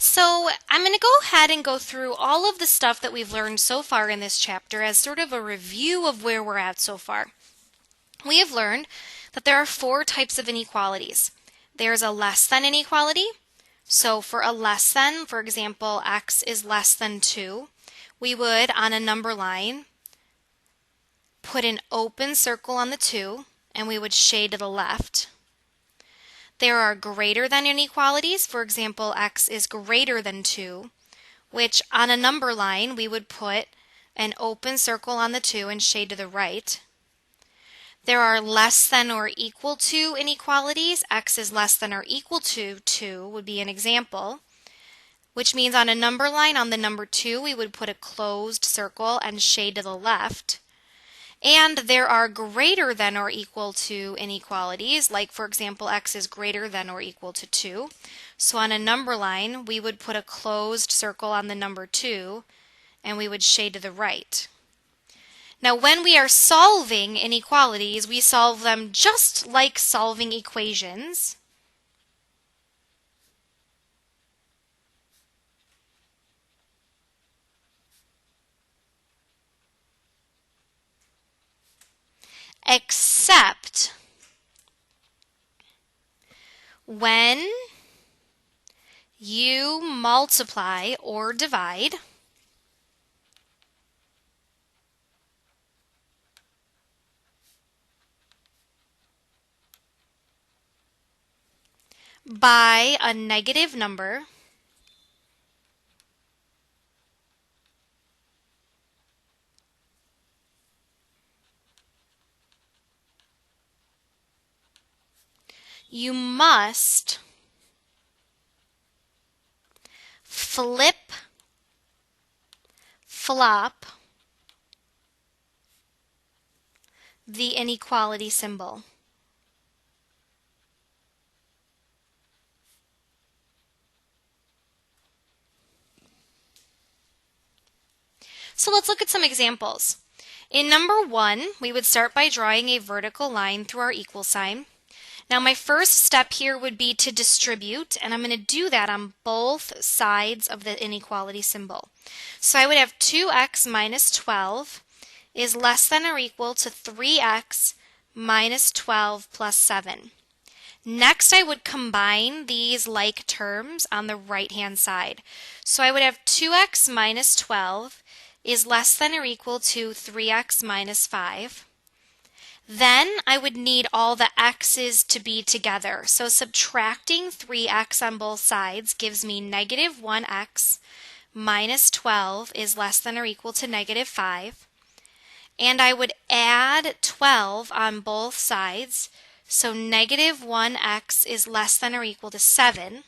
So I'm going to go ahead and go through all of the stuff that we've learned so far in this chapter as sort of a review of where we're at so far. We have learned that there are 4 types of inequalities. There's a less than inequality. So for a less than, for example, x is less than 2, we would, on a number line, put an open circle on the 2, and we would shade to the left. There are greater than inequalities. For example, x is greater than 2, which on a number line we would put an open circle on the 2 and shade to the right. There are less than or equal to inequalities. X is less than or equal to 2 would be an example, which means on a number line on the number 2 we would put a closed circle and shade to the left. And there are greater than or equal to inequalities, like for example, x is greater than or equal to 2. So on a number line, we would put a closed circle on the number 2, and we would shade to the right. Now when we are solving inequalities, we solve them just like solving equations. Except when you multiply or divide by a negative number you must flip-flop the inequality symbol. So let's look at some examples. In number 1, we would start by drawing a vertical line through our equal sign. Now my first step here would be to distribute, and I'm going to do that on both sides of the inequality symbol. So I would have 2x minus 12 is less than or equal to 3x minus 12 plus 7. Next, I would combine these like terms on the right-hand side. So I would have 2x minus 12 is less than or equal to 3x minus 5. Then I would need all the x's to be together. So subtracting 3x on both sides gives me negative 1x minus 12 is less than or equal to negative 5. And I would add 12 on both sides. So negative 1x is less than or equal to 7.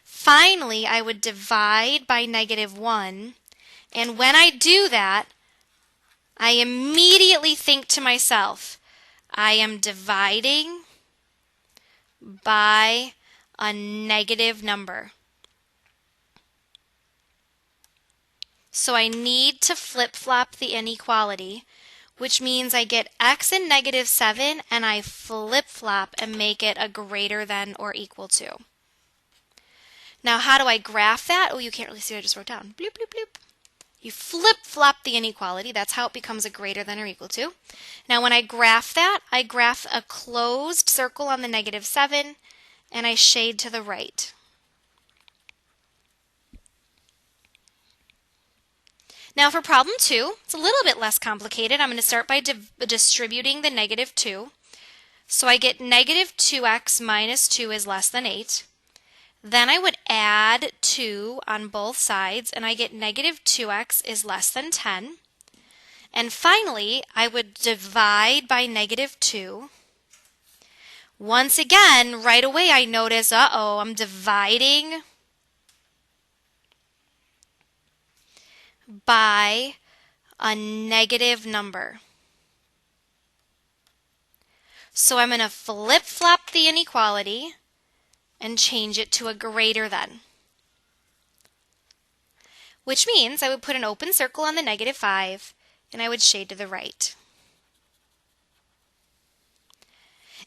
Finally, I would divide by negative 1. And when I do that, I immediately think to myself, I am dividing by a negative number. So I need to flip-flop the inequality, which means I get x in negative 7 and I flip-flop and make it a greater than or equal to. Now how do I graph that? Oh, you can't really see what I just wrote down. Bloop, bloop, bloop. You flip-flop the inequality. That's how it becomes a greater than or equal to. Now when I graph that, I graph a closed circle on the negative 7 and I shade to the right. Now for problem 2, it's a little bit less complicated. I'm going to start by distributing the negative 2. So I get negative 2x minus 2 is less than 8. Then I would add 2 on both sides, and I get negative 2x is less than 10. And finally, I would divide by negative 2. Once again, right away I notice, I'm dividing by a negative number. So I'm going to flip-flop the inequality and change it to a greater than. Which means I would put an open circle on the negative 5 and I would shade to the right.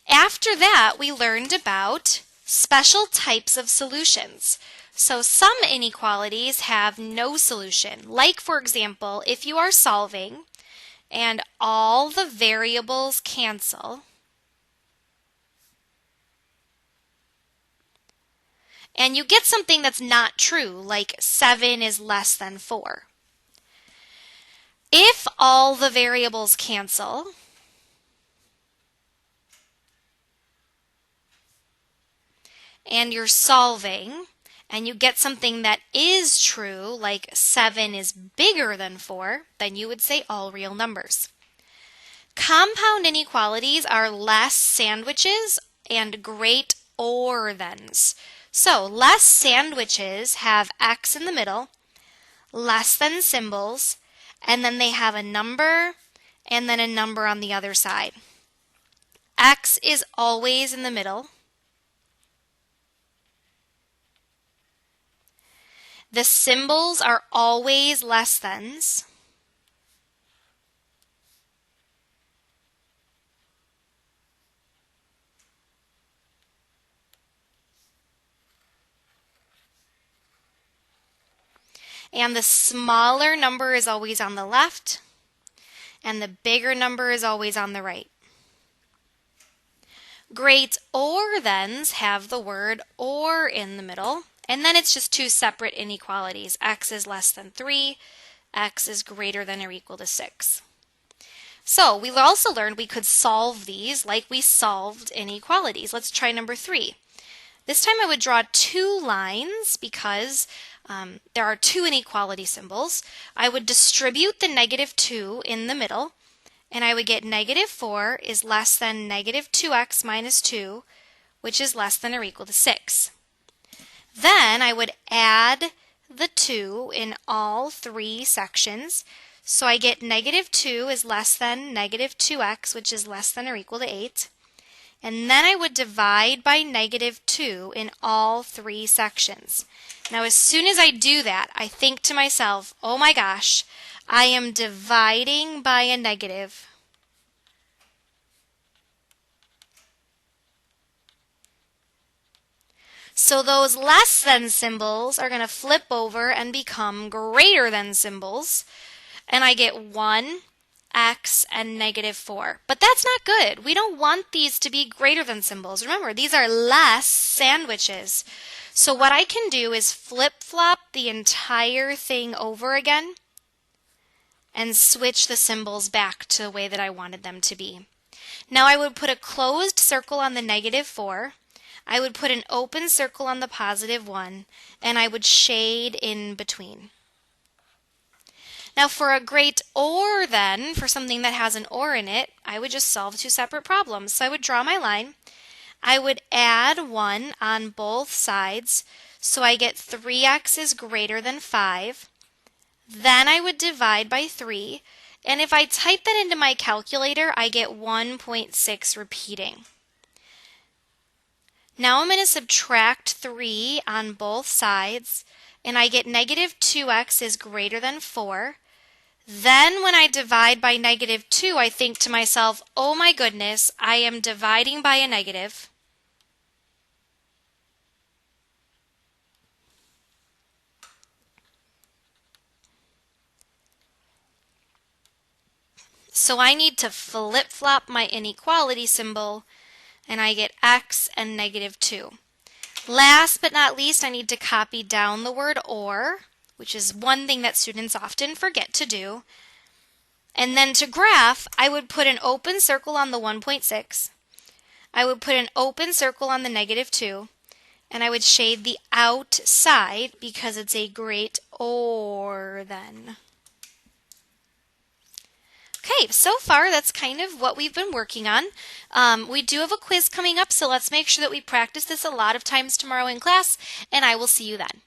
After that, we learned about special types of solutions. So some inequalities have no solution. Like, for example, if you are solving and all the variables cancel, and you get something that's not true, like 7 is less than 4. If all the variables cancel, and you're solving, and you get something that is true, like 7 is bigger than 4, then you would say all real numbers. Compound inequalities are less sandwiches and great or thens. So less sandwiches have x in the middle, less than symbols, and then they have a number and then a number on the other side. X is always in the middle. The symbols are always less thans. And the smaller number is always on the left, and the bigger number is always on the right. Great or thens have the word or in the middle, and then it's just two separate inequalities. X is less than 3, x is greater than or equal to 6. So we also learned we could solve these like we solved inequalities. Let's try number 3. This time I would draw two lines because there are two inequality symbols. I would distribute the -2 in the middle, and I would get -4 is less than -2x minus 2, which is less than or equal to 6. Then I would add the 2 in all three sections. So I get -2 is less than -2x, which is less than or equal to 8. And then I would divide by -2 in all three sections. Now, as soon as I do that, I think to myself, oh my gosh, I am dividing by a negative. So those less than symbols are going to flip over and become greater than symbols. And I get 1, x, and -4. But that's not good. We don't want these to be greater than symbols. Remember, these are less sandwiches. So what I can do is flip-flop the entire thing over again and switch the symbols back to the way that I wanted them to be. Now I would put a closed circle on the -4. I would put an open circle on the +1, and I would shade in between. Now for a great or then, for something that has an or in it, I would just solve two separate problems. So I would draw my line. I would add 1 on both sides, so I get 3x is greater than 5. Then I would divide by 3, and if I type that into my calculator, I get 1.6 repeating. Now I'm going to subtract 3 on both sides, and I get -2x is greater than 4. Then when I divide by -2, I think to myself, oh my goodness, I am dividing by a negative. So I need to flip-flop my inequality symbol, and I get x and -2. Last but not least, I need to copy down the word or, which is one thing that students often forget to do. And then to graph, I would put an open circle on the 1.6. I would put an open circle on the -2, and I would shade the outside because it's a great or then. Okay, so far that's kind of what we've been working on. We do have a quiz coming up, so let's make sure that we practice this a lot of times tomorrow in class, and I will see you then.